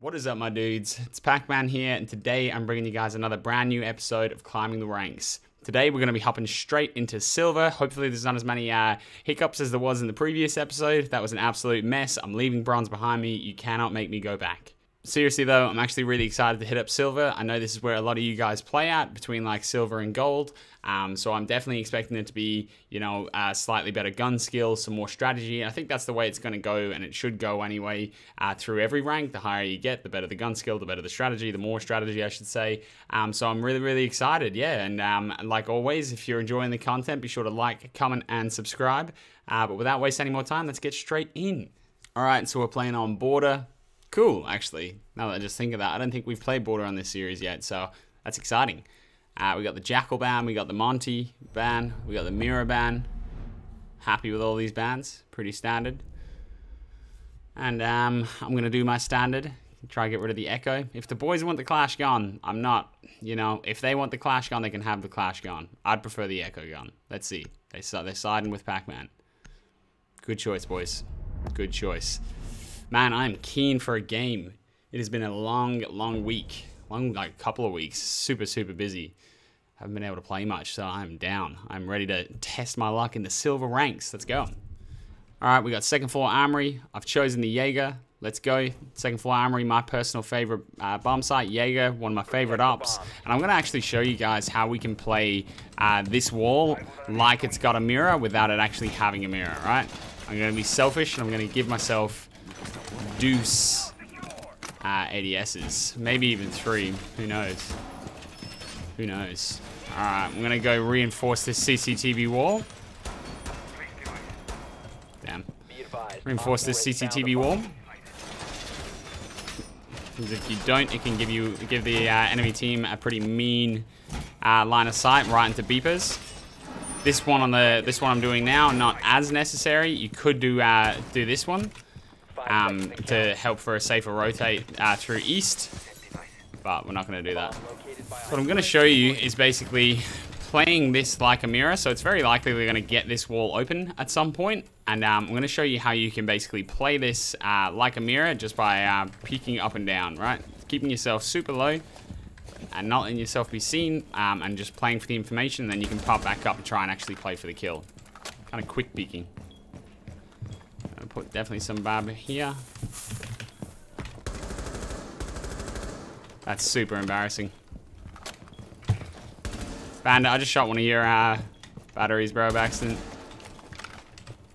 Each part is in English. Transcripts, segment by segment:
What is up, my dudes? It's Pac-Man here, and today I'm bringing you guys another brand new episode of Climbing the Ranks. Today we're going to be hopping straight into silver. Hopefully there's not as many hiccups as there was in the previous episode. That was an absolute mess. I'm leaving bronze behind me. You cannot make me go back. Seriously though, I'm actually really excited to hit up silver. I know this is where a lot of you guys play at, between like silver and gold. So I'm definitely expecting it to be, you know, slightly better gun skill, some more strategy. I think that's the way it's going to go, and it should go anyway through every rank. The higher you get, the better the gun skill, the better the strategy, the more strategy, I should say. So I'm really, really excited, yeah. And like always, if you're enjoying the content, be sure to like, comment, and subscribe. But without wasting any more time, let's get straight in. All right, so we're playing on Border. Cool, actually. Now that I just think of that, I don't think we've played Border on this series yet, so that's exciting. We got the Jackal ban, we got the Monty ban, we got the Mirror ban. Happy with all these bans, pretty standard. And I'm gonna do my standard, try to get rid of the Echo. If the boys want the Clash gun, I'm not, you know, if they want the Clash gun, they can have the Clash gun. I'd prefer the Echo gun. Let's see, they're siding with Pac-Man. Good choice, boys, good choice. Man, I'm keen for a game. It has been a long week. Like couple of weeks. Super busy. Haven't been able to play much, so I'm down. I'm ready to test my luck in the silver ranks. Let's go. Alright, we got second floor armory. I've chosen the Jaeger. Let's go. Second floor armory, my personal favorite bomb site. Jaeger, one of my favorite ops. And I'm going to actually show you guys how we can play this wall like it's got a mirror without it actually having a mirror, right? I'm going to be selfish, and I'm going to give myself deuce ADSs, maybe even 3, who knows, who knows. Alright, I'm gonna go reinforce this CCTV wall. Damn. Reinforce this CCTV wall, because if you don't, it can give the enemy team a pretty mean line of sight right into beepers. This one I'm doing now, not as necessary. You could do this one to help for a safer rotate through east, but we're not going to do that. What I'm going to show you is basically playing this like a mirror, so it's very likely we're going to get this wall open at some point, and I'm going to show you how you can basically play this like a mirror just by peeking up and down, right? Keeping yourself super low and not letting yourself be seen, and just playing for the information, and then you can pop back up and try and actually play for the kill. Kind of quick peeking. Put definitely some barb here. That's super embarrassing. Bandit, I just shot one of your batteries, bro, by accident.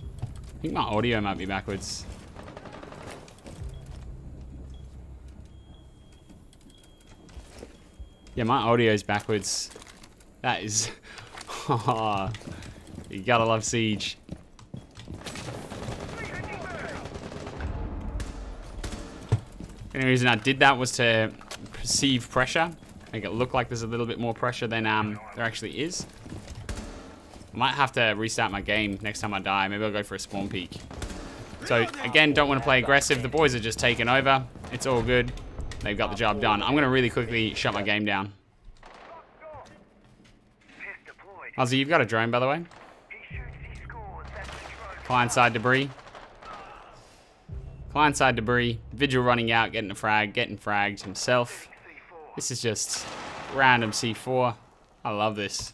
I think my audio might be backwards. Yeah, my audio's backwards. That is... Oh, you gotta love Siege. The only reason I did that was to perceive pressure, make it look like there's a little bit more pressure than there actually is. I might have to restart my game next time I die. Maybe I'll go for a spawn peek. So again, don't want to play aggressive. The boys are just taking over. It's all good. They've got the job done. I'm going to really quickly shut my game down. Ozzy, you've got a drone, by the way. Client side debris. Client side debris, Vigil running out, getting a frag, getting fragged himself. This is just random C4. I love this.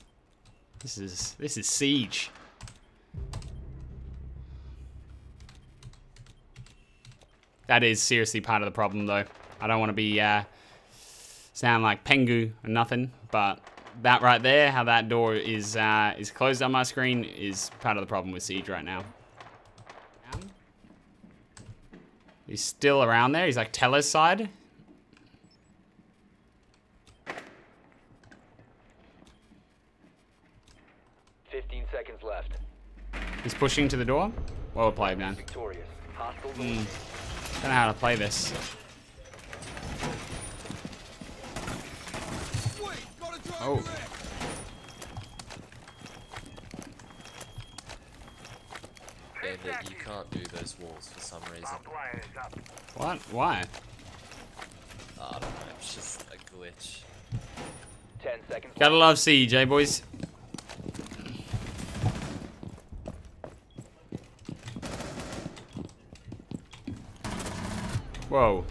This is Siege. That is seriously part of the problem, though. I don't want to be sound like Pengu or nothing, but that right there, how that door is closed on my screen, is part of the problem with Siege right now. He's still around there. He's like Teller's side. Seconds left. He's pushing to the door. Well played, man. Don't know how to play this. Oh. That you can't do those walls for some reason. What? Why? I don't know, it's just a glitch. 10 seconds. Gotta love Siege, eh, boys? Whoa.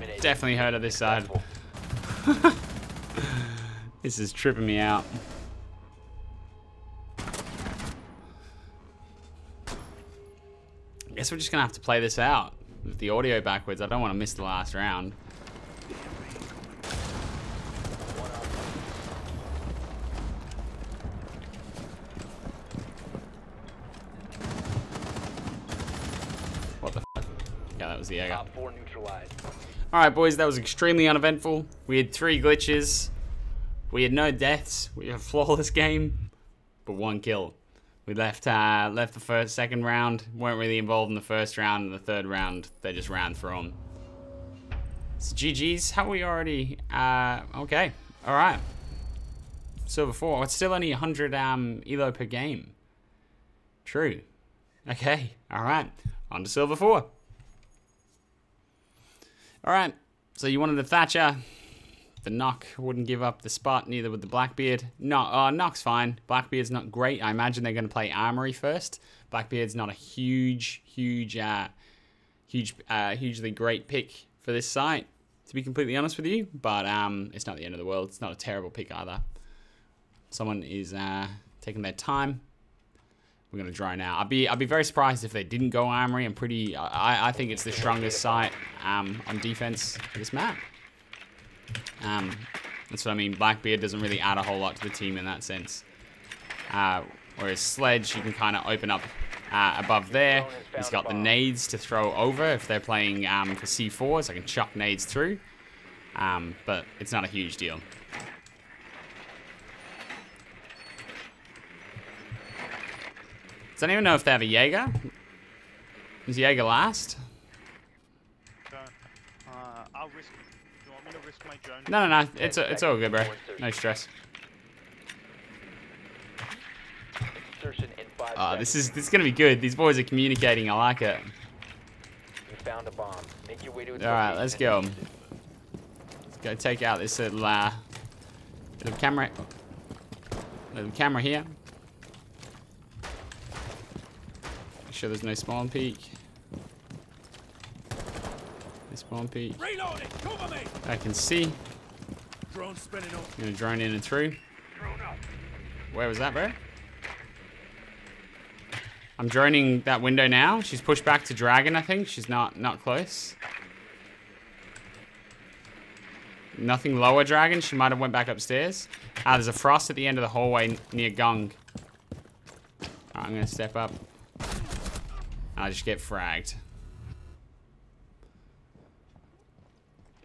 eliminated. Definitely heard of this side. Successful. This is tripping me out. I guess we're just gonna have to play this out with the audio backwards. I don't want to miss the last round. What the fuck? Yeah, that was the Jaeger. Top 4 neutralized. Alright boys, that was extremely uneventful. We had 3 glitches. We had no deaths. We had a flawless game. But 1 kill. We left the second round. Weren't really involved in the first round. And the third round, they just ran through them. So GG's. How are we already? Okay. Alright. Silver 4. It's still only 100 elo per game. True. Okay. Alright. On to Silver 4. Alright, so you wanted the Thatcher. The Knock wouldn't give up the spot, neither would the Blackbeard. No, Knock's fine. Blackbeard's not great. I imagine they're going to play Armory first. Blackbeard's not a hugely great pick for this site, to be completely honest with you. But it's not the end of the world. It's not a terrible pick either. Someone is taking their time. We're gonna drone out. I'd be very surprised if they didn't go Armory. I think it's the strongest site on defense for this map. That's what I mean. Blackbeard doesn't really add a whole lot to the team in that sense. Whereas Sledge, you can kind of open up above there. He's got the nades to throw over if they're playing for C4s. I can chuck nades through, but it's not a huge deal. I don't even know if they have a Jaeger. Is Jaeger last? I'll risk. Do you want me to risk my drone? No. It's all good, bro. No stress. Insertion in 5 This seconds. is gonna be good. These boys are communicating. I like it. You found a bomb. Make your way to its All right, let's go. location. Let's go take out this little camera. Little camera here. Make sure there's no spawn peek. No spawn peek. Reloading. Cover me. I can see. Drone spinning up. I'm gonna drone in and through. Drone up. Where was that, bro? I'm droning that window now. She's pushed back to Dragon, I think. She's not close. Nothing lower Dragon. She might have went back upstairs. There's a frost at the end of the hallway near Gong. Alright, I'm gonna step up. I just get fragged.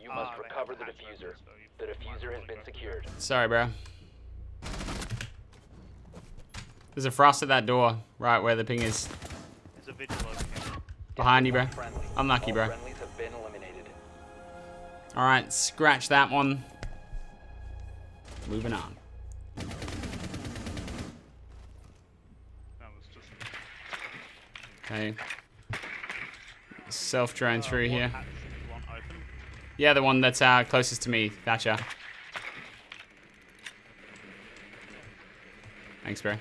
You must recover the diffuser. The diffuser has been secured. Sorry, bro. There's a frost at that door, right where the ping is. There's a vigil over here. Behind you, bro. Friendly. Unlucky, All bro. friendlies have been eliminated. Alright, scratch that one. Moving on. That was just. Okay. Self-drone through What here. hatch do you want open? Yeah, the one that's closest to me, Thatcher. Thanks, bro.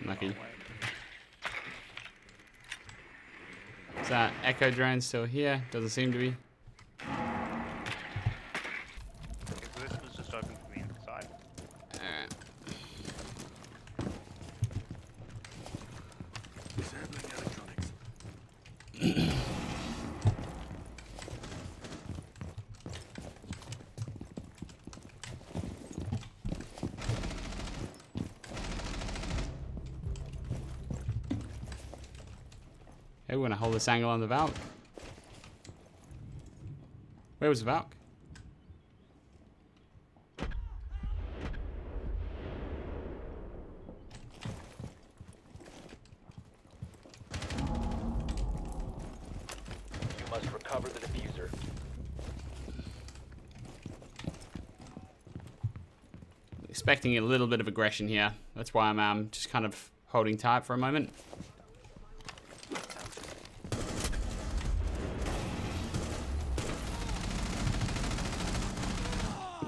Lucky. Is that Echo drone still here? Doesn't seem to be. Okay, so this was just open from the inside. Alright. Disabling electronics. Hey, we're gonna hold this angle on the Valk. Where was the Valk? You must recover the diffuser. Expecting a little bit of aggression here. That's why I'm just kind of holding tight for a moment.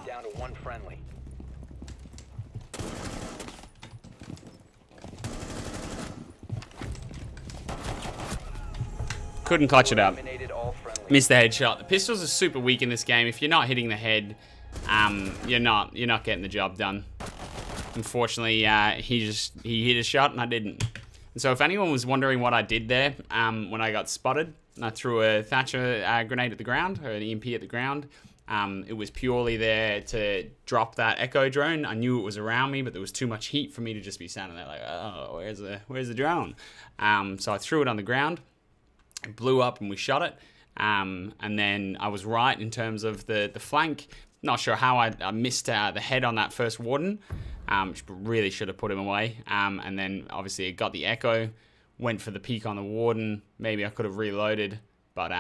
Down to 1 friendly. Couldn't clutch it up. Eliminated all friendly. Missed the headshot. The pistols are super weak in this game. If you're not hitting the head, you're not getting the job done. Unfortunately, he hit a shot and I didn't. And so if anyone was wondering what I did there, when I got spotted, I threw a Thatcher grenade at the ground, or an EMP at the ground. It was purely there to drop that echo drone. I knew it was around me, but there was too much heat for me to just be standing there like, oh, where's the drone? So I threw it on the ground. It blew up and we shot it. And then I was right in terms of the flank. Not sure how I missed the head on that first warden. Really should have put him away. And then obviously it got the echo. Went for the peek on the warden. Maybe I could have reloaded. But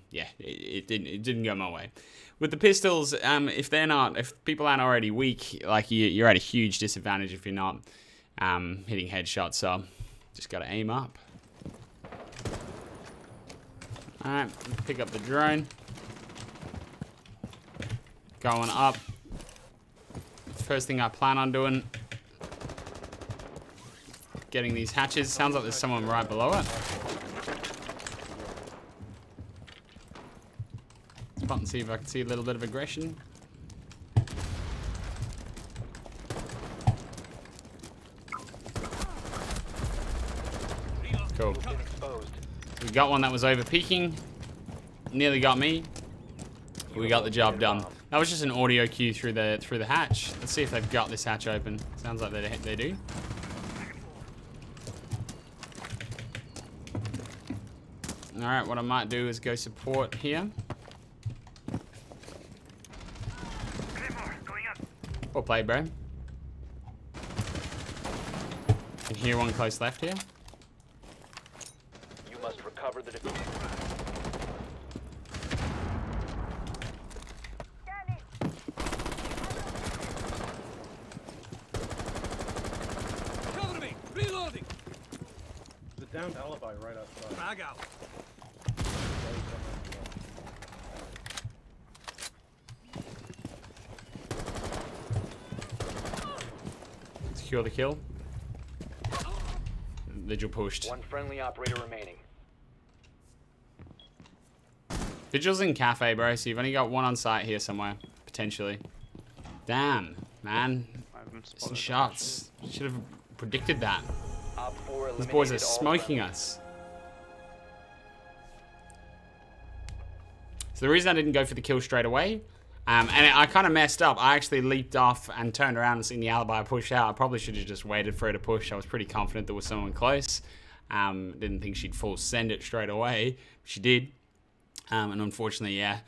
yeah, it didn't go my way. With the pistols, if people aren't already weak, like you're at a huge disadvantage if you're not hitting headshots. So just got to aim up. All right, pick up the drone. Going up. First thing I plan on doing, getting these hatches. Sounds like there's someone right below it. Let's button see if I can see a little bit of aggression. Cool. We got one that was over peaking. Nearly got me. We got the job done. That was just an audio cue through the hatch. Let's see if they've got this hatch open. Sounds like they do. All right, what I might do is go support here. Well played, bro. Can hear one close left here. You must recover the diffuser. Cover me! Reloading! The downed alibi right outside. Frag out. Secure the kill. Vigil pushed. One friendly operator remaining. Vigil's in cafe, bro, so you've only got one on site here somewhere, potentially. Damn, man. Some shots. Should have predicted that. Op 4 These boys are eliminated all smoking friendly. us. So the reason I didn't go for the kill straight away, and I kind of messed up. I actually leaped off and turned around and seen the alibi push out. I probably should have just waited for her to push. I was pretty confident there was someone close. Didn't think she'd full send it straight away. She did. And unfortunately, yeah,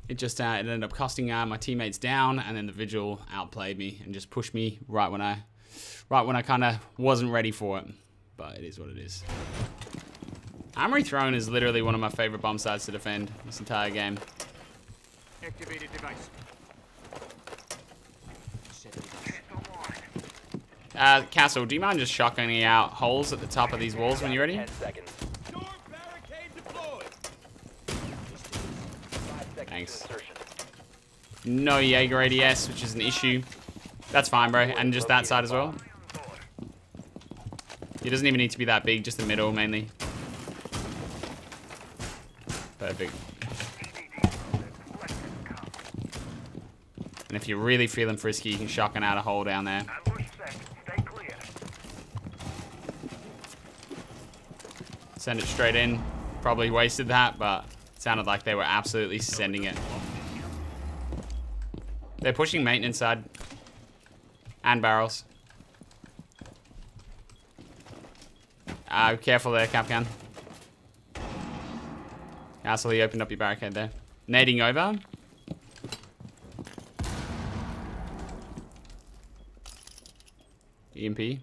it just it ended up costing my teammates down, and then the Vigil outplayed me and just pushed me right when I kind of wasn't ready for it. But it is what it is. Armory Throne is literally one of my favorite bomb sites to defend this entire game. Activated device. Castle, do you mind just shotgunning out holes at the top of these walls when you're ready? 10 seconds. Door barricade deployed. 5 seconds Thanks. to insertion. No Jaeger ADS, which is an issue. That's fine, bro. And just that side as well. It doesn't even need to be that big, just the middle mainly. Perfect. And if you're really feeling frisky, you can shotgun out a hole down there. Send it straight in. Probably wasted that, but it sounded like they were absolutely sending it. They're pushing maintenance side. And barrels. Careful there, Capcan. Castle, he opened up your barricade there. Nading over. EMP.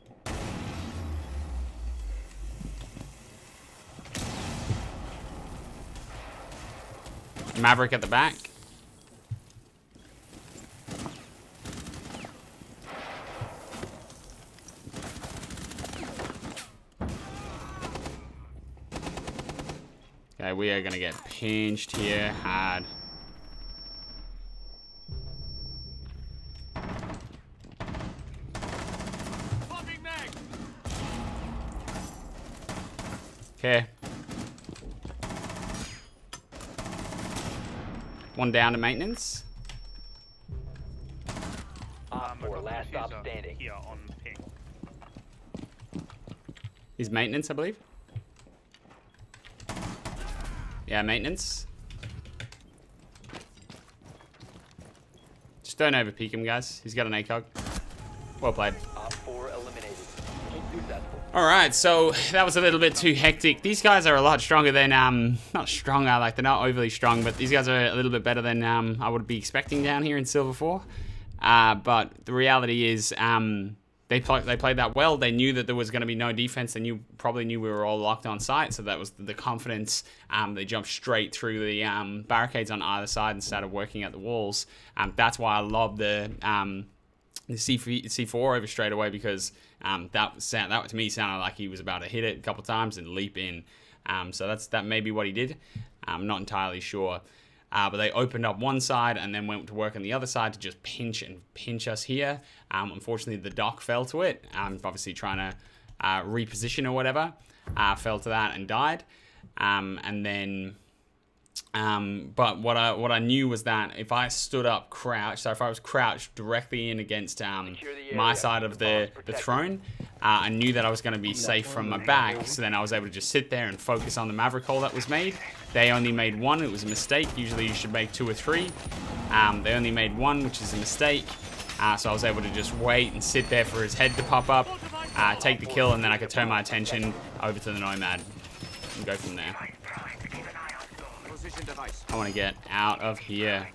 Maverick at the back. Okay, we are gonna get pinched here hard. Okay. One down to maintenance. Op I 4, got the last stop diffuser standing. here on ping. He's maintenance, I believe. Yeah, maintenance. Just don't overpeak him, guys. He's got an ACOG. Well played. Op 4 eliminated. Successful. Alright, so that was a little bit too hectic. These guys are a lot stronger than, not stronger, like they're not overly strong, but these guys are a little bit better than I would be expecting down here in Silver 4. But the reality is, they played that well. They knew that there was going to be no defense. They probably knew we were all locked on site, so that was the confidence. They jumped straight through the barricades on either side instead of working at the walls. That's why I love the C4 over straight away, because that to me sounded like he was about to hit it a couple times and leap in. So that may be what he did. I'm not entirely sure. But they opened up one side and then went to work on the other side to just pinch us here. Unfortunately, the dock fell to it. Obviously trying to reposition or whatever. Fell to that and died. But what I knew was that if I stood up crouched, so if I was crouched directly in against my side of the throne, I knew that I was going to be safe from my back. So then I was able to just sit there and focus on the Maverick hole that was made. They only made one. It was a mistake. Usually you should make 2 or 3. They only made 1, which is a mistake. So I was able to just wait and sit there for his head to pop up, take the kill, and then I could turn my attention over to the Nomad and go from there. Position device. I want to get out of here.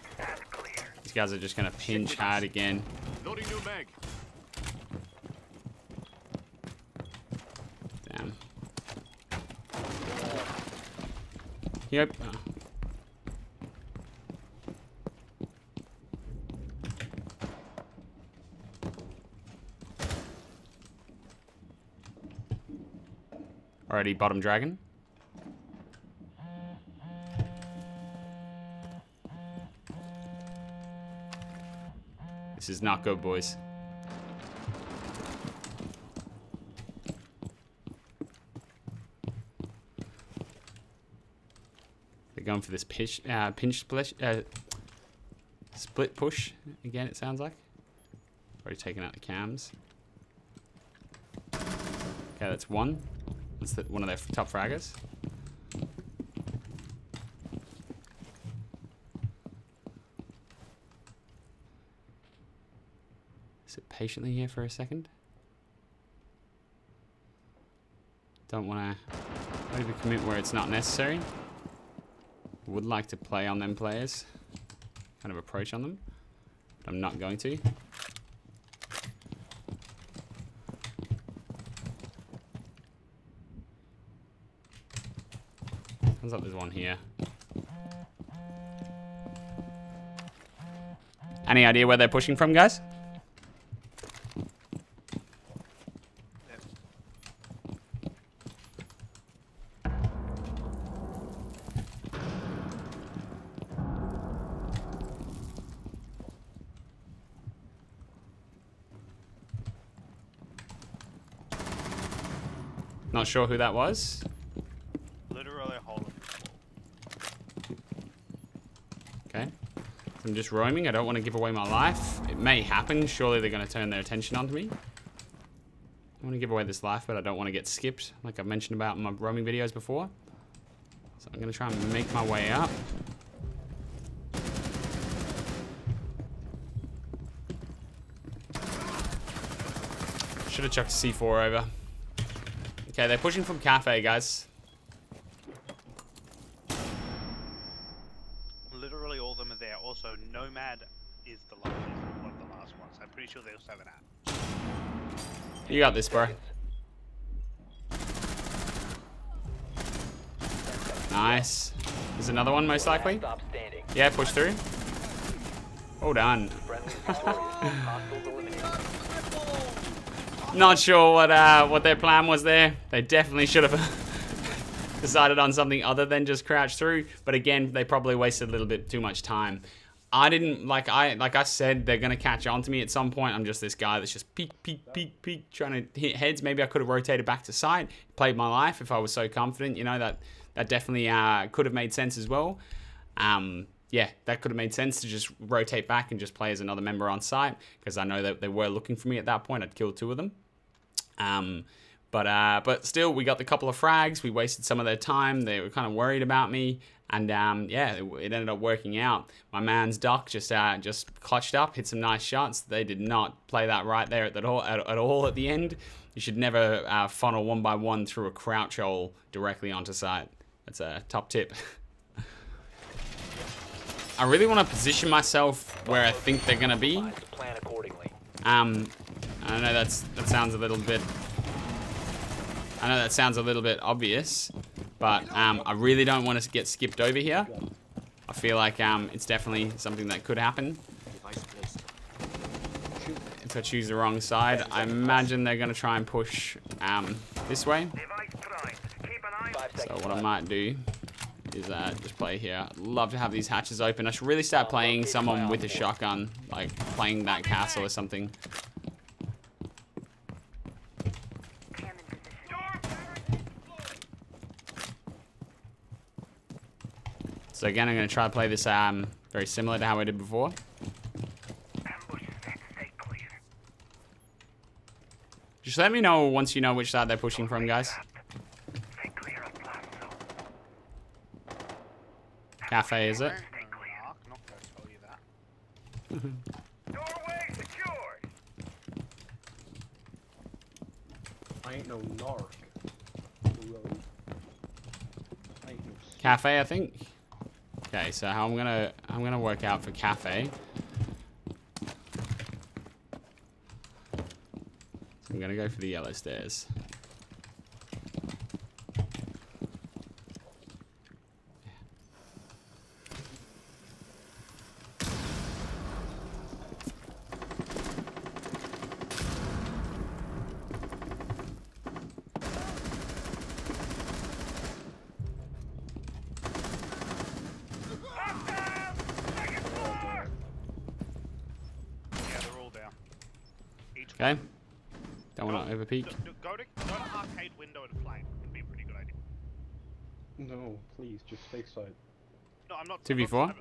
These guys are just going to pinch hard again. Loading new mag. Damn. Yep. Oh. Already bottom dragon. This is not good, boys. They're going for this pinch split push again, it sounds like. Already taken out the cams. Okay, that's one. That's one of their top fraggers. Sit patiently here for a second. Don't want to overcommit where it's not necessary. Would like to play on them players. Kind of approach on them. But I'm not going to. Sounds like there's one here. Any idea where they're pushing from, guys? Not sure who that was. Literally a hole in the wall. Okay. I'm just roaming. I don't want to give away my life. It may happen. Surely they're going to turn their attention onto me. I want to give away this life, but I don't want to get skipped, like I've mentioned about in my roaming videos before. So I'm going to try and make my way up. Should have chucked C4 over. Okay, they're pushing from cafe, guys. Literally all of them are there. Also, Nomad is one of the last ones. I'm pretty sure they also have an app. You got this, bro. Nice. There's another one, most likely. Stop standing. Yeah, push through. Well done. Friendly victorious. Hostiles eliminated. Not sure what their plan was there. They definitely should have decided on something other than just crouch through. But again, they probably wasted a little bit too much time. I didn't like I said, they're gonna catch on to me at some point. I'm just this guy that's just peek, trying to hit heads. Maybe I could have rotated back to side, played my life if I was so confident. You know, that definitely could have made sense as well. yeah, that could have made sense to just rotate back and just play as another member on site, because I know that they were looking for me at that point. I'd killed 2 of them. But still, we got the couple of frags. We wasted some of their time. They were kind of worried about me. And yeah, it ended up working out. My man's Duck just clutched up, hit some nice shots. They did not play that right there at all at the end. You should never funnel 1x1 through a crouch hole directly onto site. That's a top tip. I really want to position myself where I think they're gonna be. Plan accordingly. I know that sounds a little bit. I know that sounds a little bit obvious, but I really don't want to get skipped over here. I feel like it's definitely something that could happen. If I choose the wrong side, I imagine they're gonna try and push this way. So what I might do is just play here. I'd love to have these hatches open. I should really start playing someone with a shotgun, like playing that castle or something. So again, I'm going to try to play this very similar to how I did before. Just let me know once you know which side they're pushing from, guys. Cafe, is it? I'm not going to tell you that. Doorway secured. I ain't no narc. Really. I ain't no Cafe, I think. Okay, so how I'm gonna work out for Cafe. So I'm gonna go for the yellow stairs. Okay. Don't want to overpeak. Go to arcade window and flank. Would be a pretty good idea. No, please, just stay side. No, I'm not. 2v4?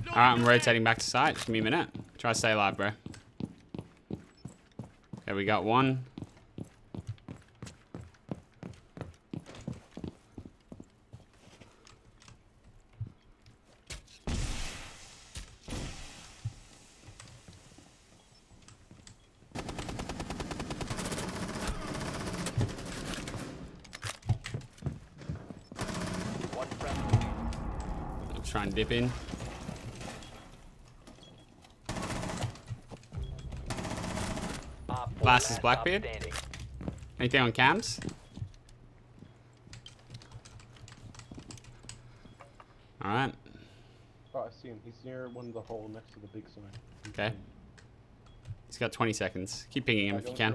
Alright, I'm rotating back to site. Just give me a minute. Try to stay alive, bro. Okay, we got one. Let's try and dip in. Last is Blackbeard. Anything on cams? Alright. Oh, I see him. He's near one of the hole next to the big sign. Okay. He's got 20 seconds. Keep pinging him if you can.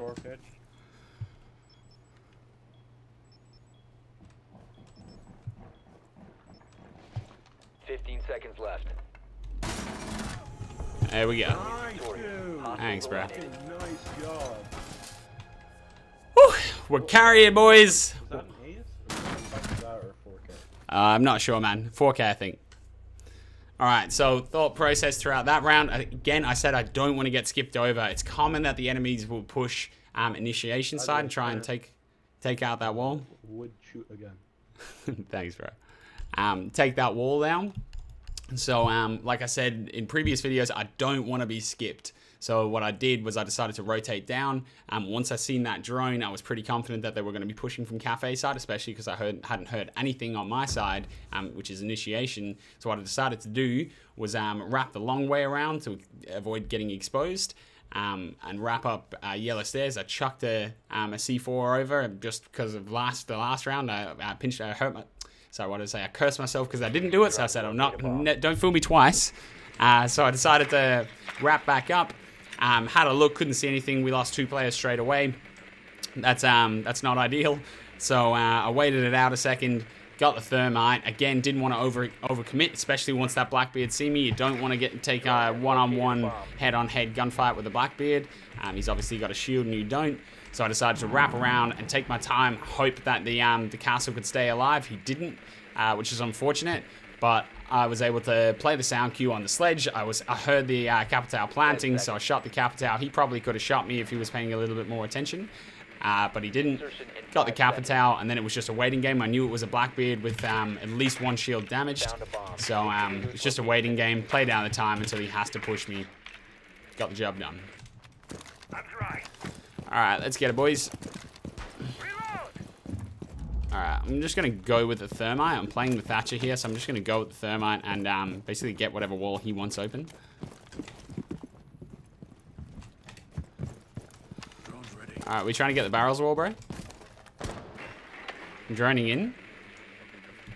15 seconds left. There we go. Nice, dude. Thanks, bro. Fucking nice job. Whew, we're carrying, boys. Is that an AS? Or 4K? I'm not sure, man. 4K, I think. Alright, so thought process throughout that round. Again, I said I don't want to get skipped over. It's common that the enemies will push initiation side and try and take out that wall. Would shoot again. Thanks, bro. Take that wall down. So, like I said in previous videos, I don't want to be skipped. So what I did was I decided to rotate down. Once I seen that drone, I was pretty confident that they were going to be pushing from cafe side, especially because I hadn't heard anything on my side, which is initiation. So what I decided to do was wrap the long way around to avoid getting exposed. And wrap up yellow stairs. I chucked a C4 over just because of the last round. I hurt my. So what did I say? I cursed myself because I didn't do it. So I said, don't fool me twice. So I decided to wrap back up. Had a look, couldn't see anything. We lost 2 players straight away. That's not ideal. So I waited it out a second. Got the thermite. Again, didn't want to overcommit, especially once that Blackbeard see me. You don't want to take a one-on-one, head-on-head gunfight with the Blackbeard. He's obviously got a shield and you don't. So I decided to wrap around and take my time, hope that the castle could stay alive. He didn't, which is unfortunate. But I was able to play the sound cue on the sledge. I heard the Capitao planting, so I shot the Capitao. He probably could have shot me if he was paying a little bit more attention. But he didn't. Got the Capitao, and then it was just a waiting game. I knew it was a Blackbeard with at least one shield damaged. So it was just a waiting game. Play down the time until he has to push me. Got the job done. Alright, let's get it, boys. Alright, I'm just going to go with the thermite. I'm playing the Thatcher here, so I'm just going to go with the thermite and basically get whatever wall he wants open. Alright, we trying to get the barrels wall, bro? I'm droning in.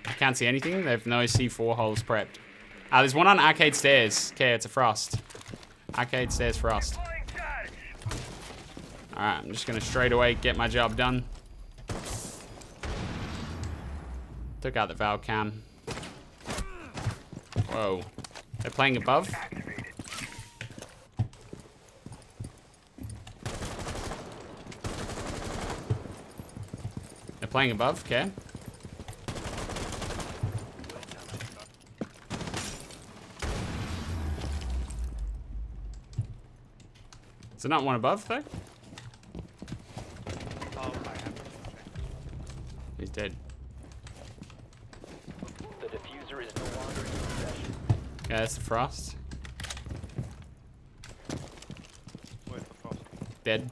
I can't see anything. They have no C4 holes prepped. There's one on arcade stairs. Okay, it's a frost. Arcade stairs frost. Alright, I'm just going to straight away get my job done. Took out the valve cam. Whoa. They're playing above? They're playing above, okay. Is there not one above, though? He's dead. The diffuser is no longer in possession. Okay, that's the frost. Where's the frost? Dead.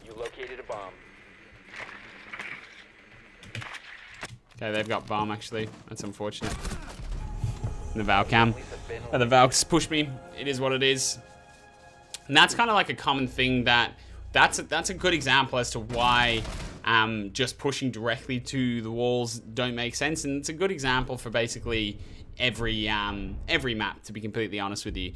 You located a bomb. Okay, they've got bomb actually. That's unfortunate. And the valve cam. The valves push me. It is what it is. And that's kind of like a common thing that's a good example as to why just pushing directly to the walls don't make sense. And it's a good example for basically every map, to be completely honest with you.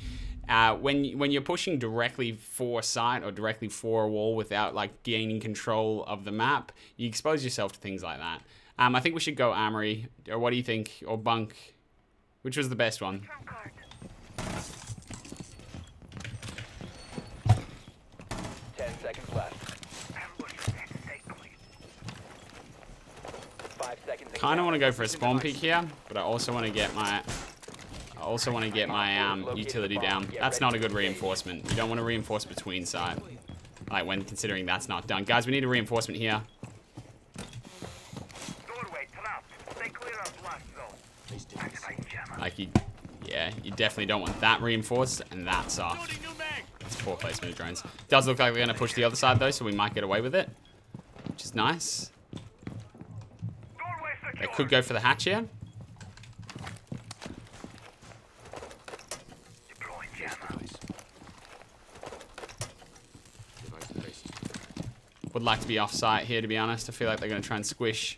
When you're pushing directly for a site or directly for a wall without like gaining control of the map, you expose yourself to things like that. I think we should go armory, or what do you think? Or bunk? Which was the best one? 10 seconds left. 5 seconds. Kind of want to go for a spawn peek here, but I also want to get my utility down. That's not a good reinforcement. You don't want to reinforce between site, like when considering that's not done. Guys, we need a reinforcement here. Like you definitely don't want that reinforced, and that's off. That's poor placement of drones. Does look like we're going to push the other side though, so we might get away with it, which is nice. They could go for the hatch here. Would like to be off site here, to be honest. I feel like they're going to try and squish.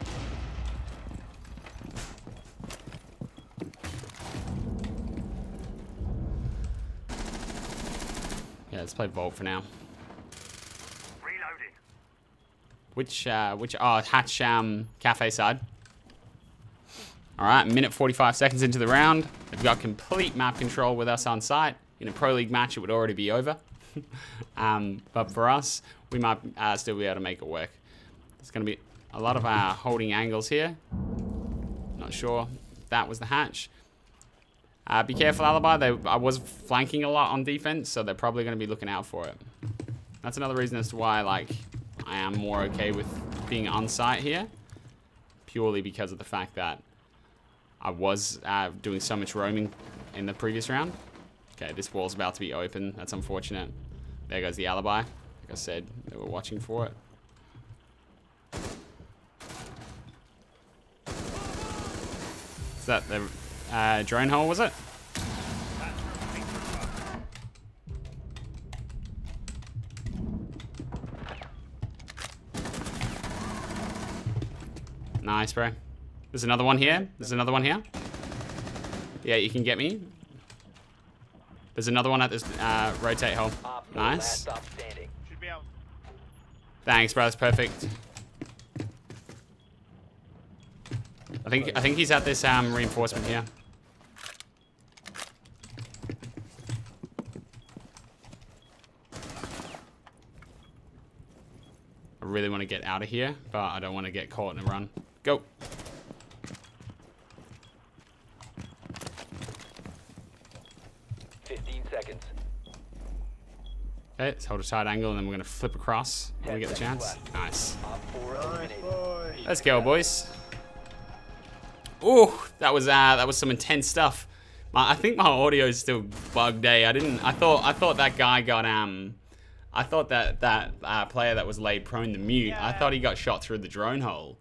Yeah, let's play Vault for now. Reloading. Hatch cafe side. Alright, minute 45 seconds into the round. They've got complete map control with us on site. In a Pro League match, it would already be over. But for us, we might still be able to make it work. There's going to be a lot of holding angles here. Not sure if that was the hatch. Be careful, Alibi. I was flanking a lot on defense, so they're probably going to be looking out for it. That's another reason as to why I am more okay with being on site here. Purely because of the fact that I was doing so much roaming in the previous round. Okay, this wall's about to be open. That's unfortunate. There goes the Alibi. Like I said, they were watching for it. Is that the drone hole, was it? Nice, bro. There's another one here. There's another one here. Yeah, you can get me. There's another one at this rotate hole. Nice. Thanks, bro. That's perfect. I think he's at this reinforcement here. I really want to get out of here, but I don't want to get caught in a run. Go. Seconds. Okay, let's hold a tight angle, and then we're going to flip across when we get the chance. Nice. Let's go, boys. Ooh, that was some intense stuff. I think my audio is still bugged. I thought that guy got I thought that player that was laid prone to mute. I thought he got shot through the drone hole.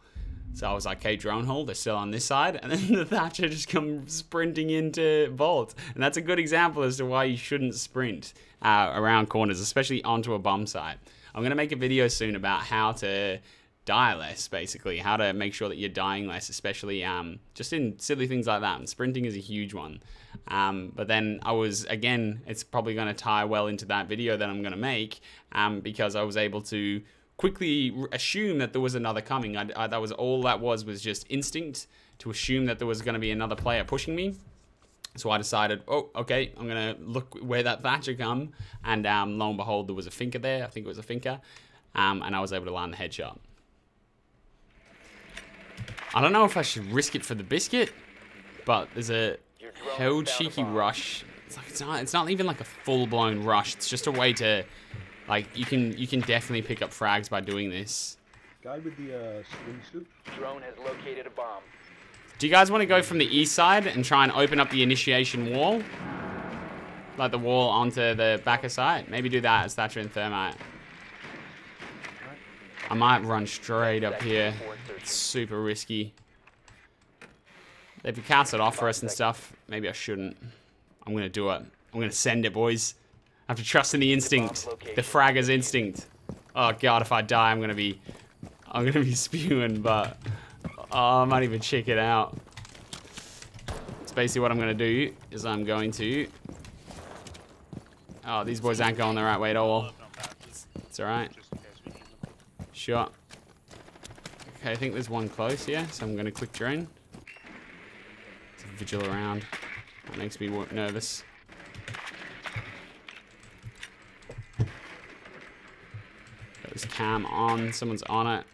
So I was like, okay, drone hole, they're still on this side. And then the Thatcher just comes sprinting into Vault. And that's a good example as to why you shouldn't sprint around corners, especially onto a bomb site. I'm going to make a video soon about how to die less, basically. How to make sure that you're dying less, especially just in silly things like that. And sprinting is a huge one. But then again, it's probably going to tie well into that video that I'm going to make because I was able to quickly assume that there was another coming. That was all that was just instinct to assume that there was going to be another player pushing me. So I decided, oh, okay, I'm going to look where that Thatcher come. And lo and behold, there was a Finker there. I think it was a Finker. And I was able to land the headshot. I don't know if I should risk it for the biscuit, but there's a hell cheeky rush. It's not even like a full-blown rush. It's just a way to... Like, you can definitely pick up frags by doing this. Guy with the swimsuit. Drone has located a bomb. Do you guys want to go from the east side and try and open up the initiation wall? Like the wall onto the back of site? Maybe do that as Thatcher and Thermite. I might run straight up here. It's super risky. If you cast it off for us and stuff, maybe I shouldn't. I'm going to do it. I'm going to send it, boys. I have to trust in the instinct, the fragger's instinct. Oh god, if I die, I'm gonna be spewing, but I might even check it out. It's basically what I'm gonna do is I'm going to. Oh, these boys aren't going the right way at all. It's all right. Sure. Okay, I think there's one close here, so I'm gonna click drone. It's a vigil around. That makes me nervous. This cam on, someone's on it.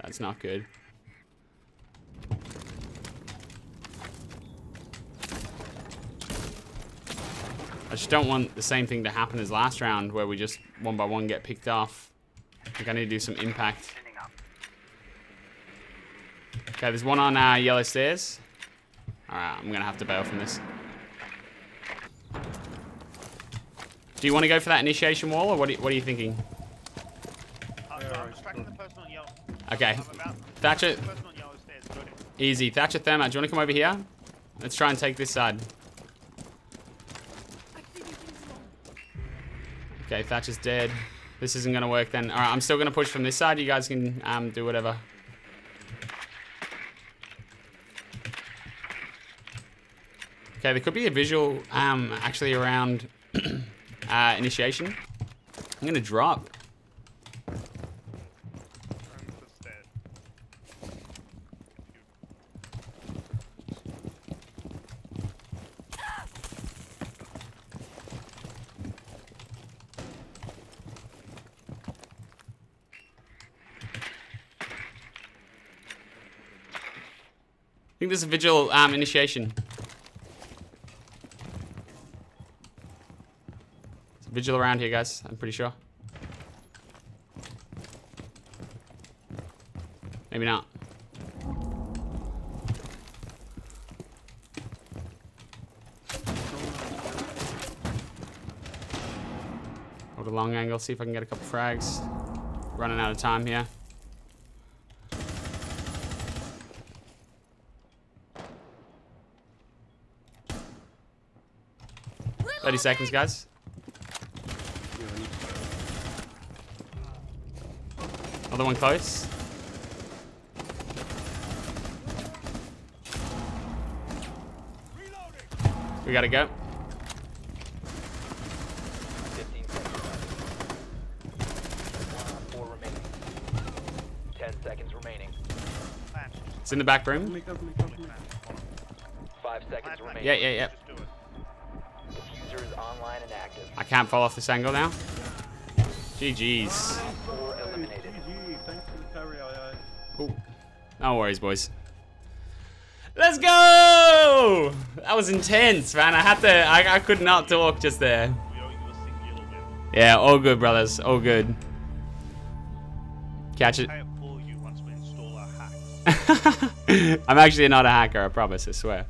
That's not good. I just don't want the same thing to happen as last round where we just one by one get picked off. I think I need to do some impact. Okay, there's one on yellow stairs. Alright, I'm gonna have to bail from this. Do you want to go for that initiation wall, or what are you thinking? Okay, Thatcher, easy. Thatcher, Thermite, do you want to come over here? Let's try and take this side. Okay, Thatcher's dead. This isn't going to work then. Alright, I'm still going to push from this side. You guys can do whatever. Okay, there could be a visual actually around initiation. I'm going to drop. I think there's a vigil initiation. There's a vigil around here, guys. I'm pretty sure. Maybe not. Hold a long angle, see if I can get a couple frags. Running out of time here. 30 seconds, guys. Another one close. We gotta go. 15 seconds left. 4 remaining. 10 seconds remaining. hatch. It's in the back room. Cover me. 5 seconds remaining. Yeah. Just do it. Diffuser is online and active. I can't fall off this angle now. GG's. 4 eliminated. GG, thanks for the carry, aye. Ooh. No worries, boys. Let's go! That was intense, man. I could not talk just there. We owe you a singular win. Yeah, all good, brothers. All good. Catch it. Pay it for you once we install our hacks. I'm actually not a hacker, I promise, I swear.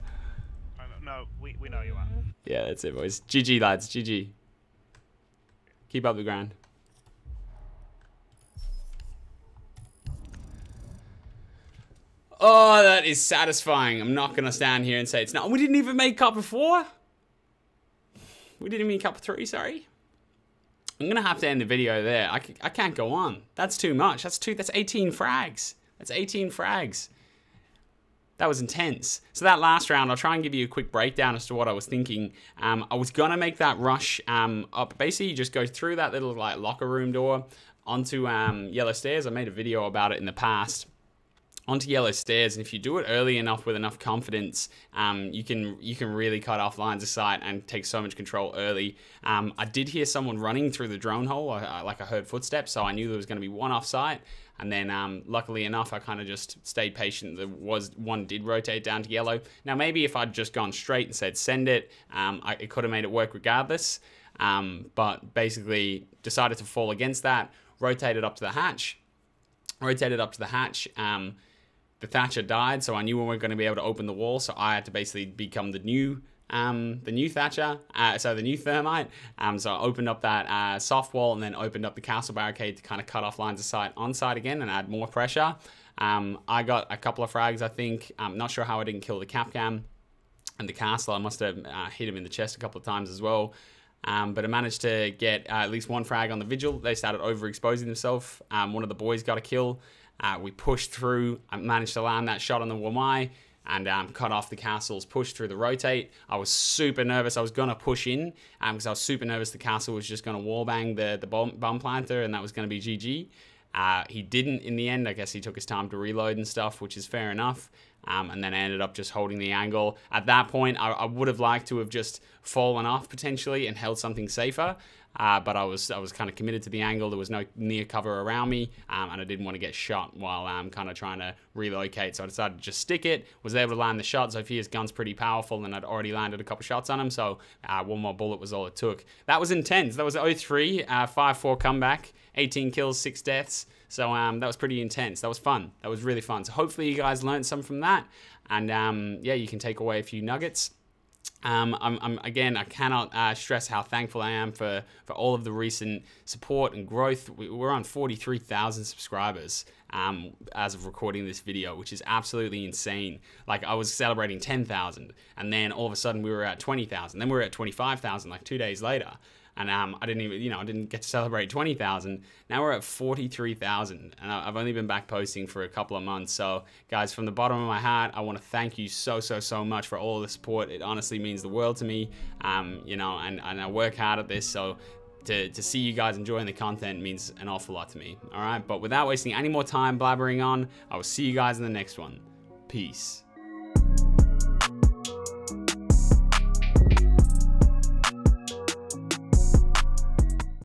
No, we know you are. Yeah, that's it, boys. GG, lads. GG. Keep up the grind. Oh, that is satisfying. I'm not going to stand here and say it's not. We didn't even make Cup 4. We didn't even Cup 3, sorry. I'm going to have to end the video there. I can't go on. That's too much. That's 18 frags. That's 18 frags. That was intense. So that last round, I'll try and give you a quick breakdown as to what I was thinking. I was going to make that rush up. Basically, you just go through that little like locker room door onto yellow stairs. I made a video about it in the past. Onto yellow stairs, and if you do it early enough with enough confidence, you can really cut off lines of sight and take so much control early. I did hear someone running through the drone hole, like I heard footsteps, so I knew there was going to be one off site. And then, luckily enough, I kind of just stayed patient. One did rotate down to yellow. Now, maybe if I'd just gone straight and said send it, it could have made it work regardless. But basically, decided to fall against that. Rotated up to the hatch. The Thatcher died, so I knew we weren't going to be able to open the wall, so I had to basically become the new Thatcher, so the new Thermite. So I opened up that soft wall and then opened up the castle barricade to kind of cut off lines of sight on site again and add more pressure. I got a couple of frags, I think. I'm not sure how I didn't kill the Capcam and the castle. I must have hit him in the chest a couple of times as well. But I managed to get at least one frag on the Vigil. They started overexposing themselves. One of the boys got a kill. We pushed through. I managed to land that shot on the Wamai and cut off the castles, pushed through the rotate. I was super nervous. I was going to push in because I was super nervous the castle was just going to wallbang the bomb planter and that was going to be GG. He didn't in the end. I guess he took his time to reload and stuff, which is fair enough. And then I ended up just holding the angle. At that point, I would have liked to have just fallen off potentially and held something safer. But I was kind of committed to the angle. There was no near cover around me, and I didn't want to get shot while I'm kind of trying to relocate. So I decided to just stick it. Was able to land the shot. Zophia's gun's pretty powerful, and I'd already landed a couple shots on him. So one more bullet was all it took. That was intense. That was 0-3, 5-4 comeback, 18 kills, 6 deaths. So that was pretty intense. That was fun. That was really fun. So hopefully you guys learned some from that, and yeah, you can take away a few nuggets. Again, I cannot stress how thankful I am for all of the recent support and growth. We're on 43,000 subscribers as of recording this video, which is absolutely insane. Like, I was celebrating 10,000, and then all of a sudden we were at 20,000. Then we were at 25,000 like 2 days later. And I didn't even, I didn't get to celebrate 20,000. Now we're at 43,000, and I've only been back posting for a couple of months. So, guys, from the bottom of my heart, I want to thank you so much for all the support. It honestly means the world to me. And I work hard at this, so to see you guys enjoying the content means an awful lot to me. All right, but without wasting any more time blabbering on, I will see you guys in the next one. Peace.